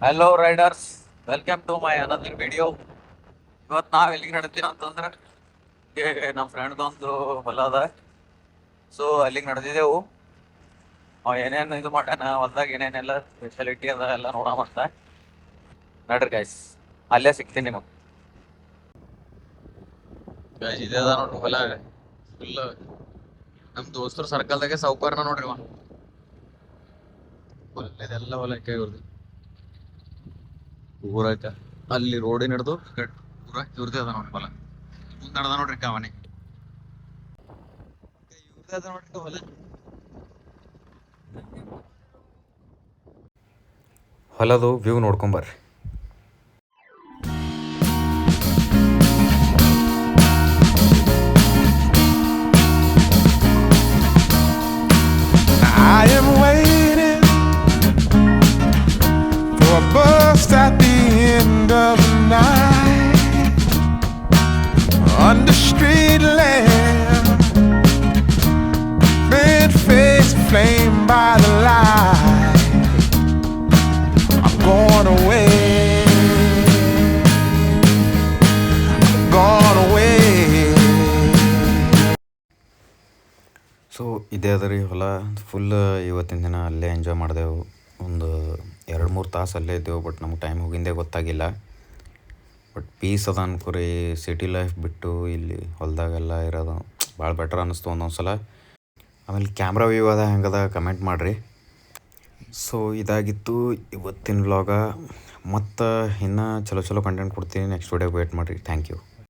Hello riders, welcome to my another video. ಇವತ್ತು ನಾವು ಎಲ್ಲಿಗೆ ನಡ್ತೀವಿ ಅಂತಂದ್ರೆ ನಮ್ಮ ಫ್ರೆಂಡ್ದೊಂದು ಹೊಲ ಅದ. ಸೊ ಅಲ್ಲಿಗೆ ನಡೆದಿದ್ದೆವು. ಏನೇನು ಇದು ಮಾಡ್ಯಾನ ಹೊಲ್ದಾಗ, ಏನೇನೆಲ್ಲ ಸ್ಪೆಷಾಲಿಟಿ ಅದ ಎಲ್ಲ ನೋಡಮಂತ. ನಡ್ರಿ ಗೈಸ್, ಅಲ್ಲೇ ಸಿಗ್ತೀನಿ ನಿಮಗೆ. ಇದೇ ಅದ ನೋಡ್ರಿ ಹೊಲ. ಫುಲ್ ನಮ್ಮ ದೋಸ್ತರ ಸರ್ಕಲ್ದಾಗೆ ಸೌಕರ್ನ ನೋಡ್ರಿ. ಫುಲ್ ಇದೆಲ್ಲ ಹೊಲಕ್ಕೆ ಇವ್ರದ್ದು ಊರಾಗ. ಅಲ್ಲಿ ರೋಡಿನ ಹಿಡ್ದು ಊರ ಇವ್ರದೇ ಅದ ನೋಡಿ ಹೊಲ. ಮುಂದೆ ಅದ ನೋಡ್ರಿ ಕಾವನಿ, ಇವ್ರದೇ ಅದ ನೋಡ್ರಿ ಹೊಲ. ಹೊಲದು view ನೋಡ್ಕೊಂಬರ್ರಿ. I am waiting for a bus at the end of the night, under street lamp, bent face flame by the light. I'm going away, gone away. So ಇದೇ ಅದ ರೀ ಹೊಲ. ಫುಲ್ ಇವತ್ತಿನ ದಿನ ಅಲ್ಲೇ ಎಂಜಾಯ್ ಮಾಡಿದೆವು. ಒಂದು 2-3 ತಾಸು ಅಲ್ಲೇ ಇದ್ದೆವು. ಬಟ್ ನಮ್ಗೆ ಟೈಮ್ ಹೋಗಿಂದೇ ಗೊತ್ತಾಗಿಲ್ಲ. ಬಟ್ ಪೀಸ್ ಅದ ಅನ್ಕೋರಿ. ಸಿಟಿ ಲೈಫ್ ಬಿಟ್ಟು ಇಲ್ಲಿ ಹೊಲದಾಗೆಲ್ಲ ಇರೋದು ಭಾಳ ಬೆಟರ್ ಅನ್ನಿಸ್ತು ಒಂದೊಂದು ಸಲ. ಆಮೇಲೆ ಕ್ಯಾಮ್ರಾ ವ್ಯೂ ಅದ ಹೆಂಗದ ಕಮೆಂಟ್ ಮಾಡಿರಿ. ಸೊ ಇದಾಗಿತ್ತು ಇವತ್ತಿನ ವ್ಲಾಗ. ಮತ್ತು ಇನ್ನೂ ಚಲೋ ಕಂಟೆಂಟ್ ಕೊಡ್ತೀನಿ. ನೆಕ್ಸ್ಟ್ ವಿಡಿಯೋಗೆ ವೇಟ್ ಮಾಡಿರಿ. Thank you.